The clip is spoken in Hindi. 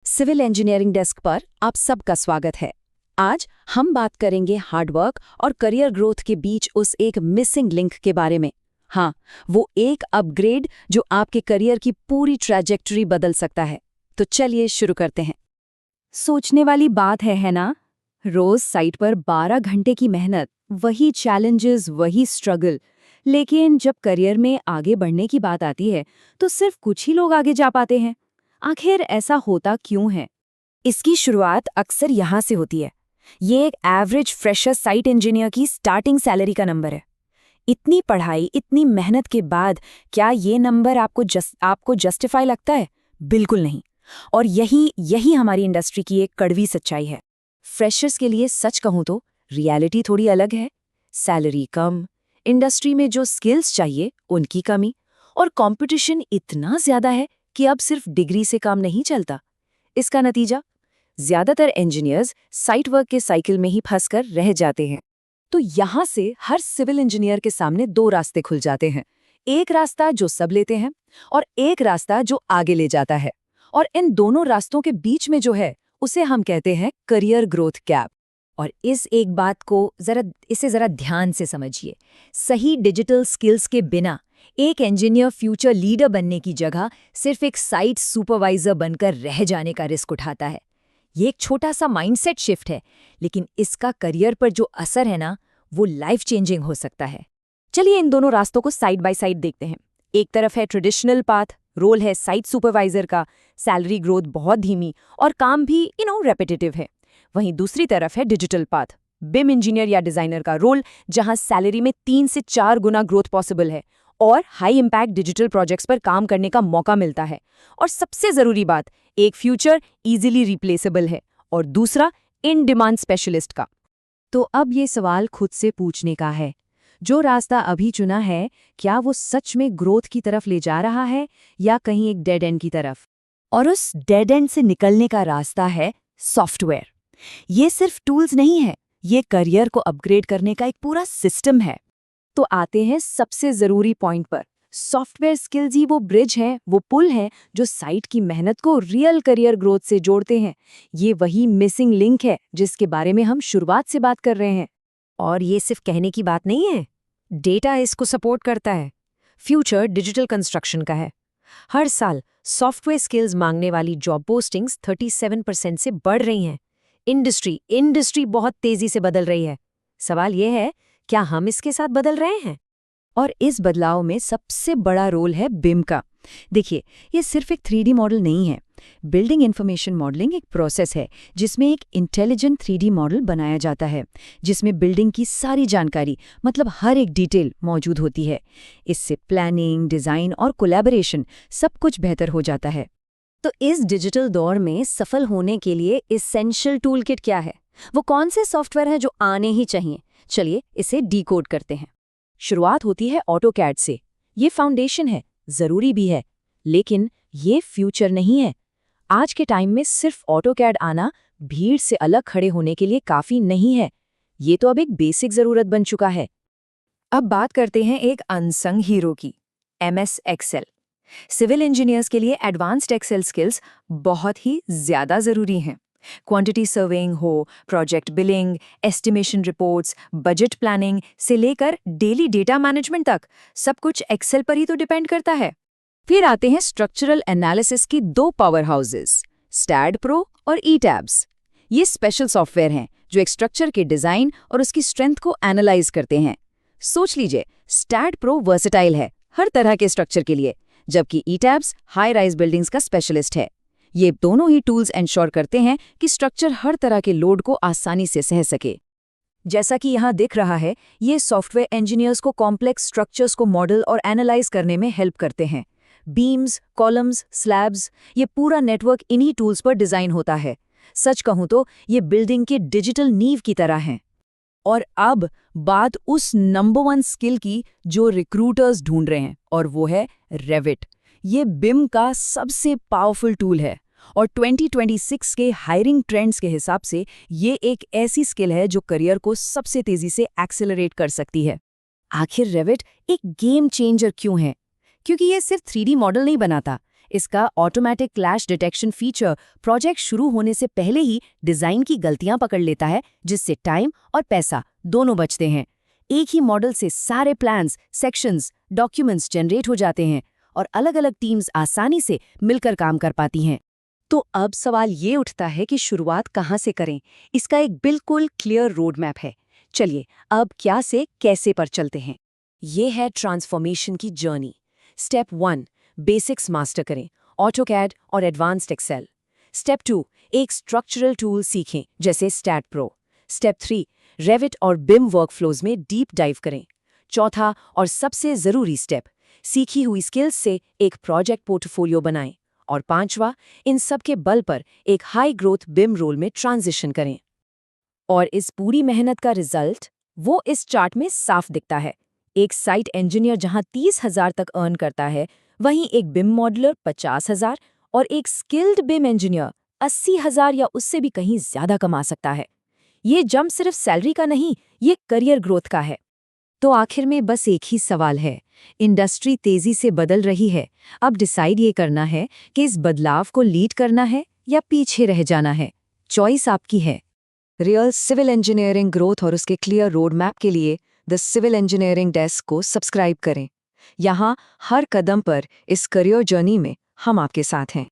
सिविल इंजीनियरिंग डेस्क पर आप सबका स्वागत है। आज हम बात करेंगे हार्डवर्क और करियर ग्रोथ के बीच उस एक मिसिंग लिंक के बारे में। हाँ, वो एक अपग्रेड जो आपके करियर की पूरी ट्रैजेक्टरी बदल सकता है। तो चलिए शुरू करते हैं। सोचने वाली बात है ना? रोज साइट पर 12 घंटे की मेहनत, वही चैलेंजेस, वही स्ट्रगल। लेकिन जब करियर में आगे बढ़ने की बात आती है तो सिर्फ कुछ ही लोग आगे जा पाते हैं। आखिर ऐसा होता क्यों है? इसकी शुरुआत अक्सर यहाँ से होती है। ये एक एवरेज फ्रेशर साइट इंजीनियर की स्टार्टिंग सैलरी का नंबर है। इतनी पढ़ाई, इतनी मेहनत के बाद क्या ये नंबर आपको जस्टिफाई लगता है? बिल्कुल नहीं। और यही हमारी इंडस्ट्री की एक कड़वी सच्चाई है। फ्रेशर्स के लिए सच कहूँ तो रियलिटी थोड़ी अलग है। सैलरी कम, इंडस्ट्री में जो स्किल्स चाहिए उनकी कमी, और कंपटीशन इतना ज्यादा है कि अब सिर्फ डिग्री से काम नहीं चलता। इसका नतीजा, ज्यादातर इंजीनियर्स साइट वर्क के साइकिल में ही फंसकर रह जाते हैं। तो यहाँ से हर सिविल इंजीनियर के सामने दो रास्ते खुल जाते हैं। एक रास्ता जो सब लेते हैं और एक रास्ता जो आगे ले जाता है। और इन दोनों रास्तों के बीच में जो है उसे हम कहते हैं करियर ग्रोथ गैप। और इस एक बात को जरा ध्यान से समझिए। सही डिजिटल स्किल्स के बिना एक इंजीनियर फ्यूचर लीडर बनने की जगह सिर्फ एक साइट सुपरवाइजर बनकर रह जाने का रिस्क उठाता है। ये एक छोटा सा माइंडसेट शिफ्ट है, लेकिन इसका करियर पर जो असर है ना, वो लाइफ चेंजिंग हो सकता है। चलिए इन दोनों रास्तों को साइड बाय साइड देखते हैं। एक तरफ है ट्रेडिशनल पाथ, रोल है साइट सुपरवाइजर का, सैलरी ग्रोथ बहुत धीमी और काम भी रेपिटेटिव है। वहीं दूसरी तरफ है डिजिटल पाथ, बिम इंजीनियर या डिजाइनर का रोल, जहां सैलरी में 3 से 4 गुना ग्रोथ पॉसिबल है और हाई इम्पैक्ट डिजिटल प्रोजेक्ट्स पर काम करने का मौका मिलता है। और सबसे जरूरी बात, एक फ्यूचर इजीली रिप्लेसेबल है और दूसरा इन डिमांड स्पेशलिस्ट का। तो अब ये सवाल खुद से पूछने का है, जो रास्ता अभी चुना है, क्या वो सच में ग्रोथ की तरफ ले जा रहा है या कहीं एक डेड एंड की तरफ? और उस डेड एंड से निकलने का रास्ता है सॉफ्टवेयर। ये सिर्फ टूल्स नहीं है, ये करियर को अपग्रेड करने का एक पूरा सिस्टम है। तो आते हैं सबसे जरूरी पॉइंट पर। सॉफ्टवेयर स्किल्स ही वो ब्रिज हैं, वो पुल हैं जो साइट की मेहनत को रियल करियर ग्रोथ से जोड़ते हैं। ये वही मिसिंग लिंक है जिसके बारे में हम शुरुआत से बात कर रहे हैं। और ये सिर्फ कहने की बात नहीं है, डेटा इसको सपोर्ट करता है। फ्यूचर डिजिटल कंस्ट्रक्शन का है। हर साल सॉफ्टवेयर स्किल्स मांगने वाली जॉब पोस्टिंग्स 37% से बढ़ रही हैं। इंडस्ट्री बहुत तेजी से बदल रही है। सवाल यह है, क्या हम इसके साथ बदल रहे हैं? और इस बदलाव में सबसे बड़ा रोल है बिम का। देखिए, ये सिर्फ एक 3D मॉडल नहीं है। बिल्डिंग इंफॉर्मेशन मॉडलिंग एक प्रोसेस है जिसमें एक इंटेलिजेंट 3D मॉडल बनाया जाता है, जिसमें बिल्डिंग की सारी जानकारी, मतलब हर एक डिटेल मौजूद होती है। इससे प्लानिंग, डिजाइन और कोलैबोरेशन सब कुछ बेहतर हो जाता है। तो इस डिजिटल दौर में सफल होने के लिए एसेंशियल टूलकिट क्या है? वो कौन से सॉफ्टवेयर हैं जो आने ही चाहिए? चलिए इसे डीकोड करते हैं। शुरुआत होती है ऑटोकैड से। ये फाउंडेशन है, जरूरी भी है, लेकिन ये फ्यूचर नहीं है। आज के टाइम में सिर्फ ऑटोकैड आना भीड़ से अलग खड़े होने के लिए काफी नहीं है। ये तो अब एक बेसिक जरूरत बन चुका है। अब बात करते हैं एक अनसंग हीरो की, MS एक्सेल। सिविल इंजीनियर्स के लिए एडवांस्ड एक्सेल स्किल्स बहुत ही ज्यादा जरूरी हैं। क्वांटिटी सर्वेइंग हो, project billing, estimation reports, budget planning से लेकर डेली डेटा मैनेजमेंट तक, सब कुछ एक्सेल पर ही तो डिपेंड करता है। फिर आते हैं स्ट्रक्चरल एनालिसिस की दो पावर हाउसेस, स्टैड प्रो और ईटैब्स। ये स्पेशल सॉफ्टवेयर हैं जो एक स्ट्रक्चर के डिजाइन और उसकी स्ट्रेंथ को एनालाइज करते हैं। सोच लीजिए, स्टैड प्रो वर्सेटाइल है हर तरह के स्ट्रक्चर के लिए, जबकि ईटैब्स हाई राइज बिल्डिंग्स का स्पेशलिस्ट है। ये दोनों ही टूल्स एंश्योर करते हैं कि स्ट्रक्चर हर तरह के लोड को आसानी से सह सके। जैसा कि यहाँ दिख रहा है, ये सॉफ्टवेयर इंजीनियर्स को कॉम्प्लेक्स स्ट्रक्चर्स को मॉडल और एनालाइज करने में हेल्प करते हैं। बीम्स, कॉलम्स, स्लैब्स, ये पूरा नेटवर्क इन्हीं टूल्स पर डिजाइन होता है। सच कहूँ तो ये बिल्डिंग के डिजिटल नींव की तरह हैं। और अब बात उस नंबर 1 स्किल की जो रिक्रूटर्स ढूंढ रहे हैं, और वो है रेविट। ये बिम का सबसे पावरफुल टूल है और 2026 के हायरिंग ट्रेंड्स के हिसाब से ये एक ऐसी स्किल है जो करियर को सबसे तेजी से एक्सेलरेट कर सकती है। आखिर रेविट एक गेम चेंजर क्यों है? क्योंकि ये सिर्फ 3D मॉडल नहीं बनाता, इसका automatic clash detection feature project शुरू होने से पहले ही डिजाइन की गलतियां पकड़ लेता है, जिससे टाइम और पैसा दोनों बचते हैं। एक ही मॉडल से सारे प्लान्स, सेक्शंस, डॉक्यूमेंट्स जनरेट हो जाते हैं और अलग-अलग टीम्स आसानी से मिलकर काम कर पाती हैं। तो अब सवाल ये उठता है कि शुरुआत कहाँ से करें? इसका एक बिल्कुल क्लियर रोड मैप है। चलिए अब क्या से कैसे पर चलते हैं। ये है ट्रांसफॉर्मेशन की जर्नी। स्टेप 1, बेसिक्स मास्टर करें, ऑटोकैड और एडवांस्ड एक्सेल। स्टेप 2, एक स्ट्रक्चरल टूल सीखें जैसे स्टैट प्रो। स्टेप 3, रेविट और बिम वर्कफ्लोज में डीप डाइव करें। चौथा और सबसे ज़रूरी स्टेप, सीखी हुई स्किल्स से एक प्रोजेक्ट पोर्टफोलियो बनाएं। और पांचवा, इन सब के बल पर एक हाई ग्रोथ बिम रोल में ट्रांजिशन करें। और इस पूरी मेहनत का रिजल्ट वो इस चार्ट में साफ दिखता है। एक साइट इंजीनियर जहां 30,000 तक अर्न करता है, वहीं एक बिम मॉडलर 50,000 और एक स्किल्ड बिम इंजीनियर 80,000 या उससे भी कहीं ज्यादा कमा सकता है। ये जंप सिर्फ सैलरी का नहीं, ये करियर ग्रोथ का है। तो आखिर में बस एक ही सवाल है। इंडस्ट्री तेजी से बदल रही है, अब डिसाइड ये करना है कि इस बदलाव को लीड करना है या पीछे रह जाना है। चॉइस आपकी है। रियल सिविल इंजीनियरिंग ग्रोथ और उसके क्लियर रोड मैप के लिए द सिविल इंजीनियरिंग डेस्क को सब्सक्राइब करें। यहाँ हर कदम पर इस करियर जर्नी में हम आपके साथ हैं।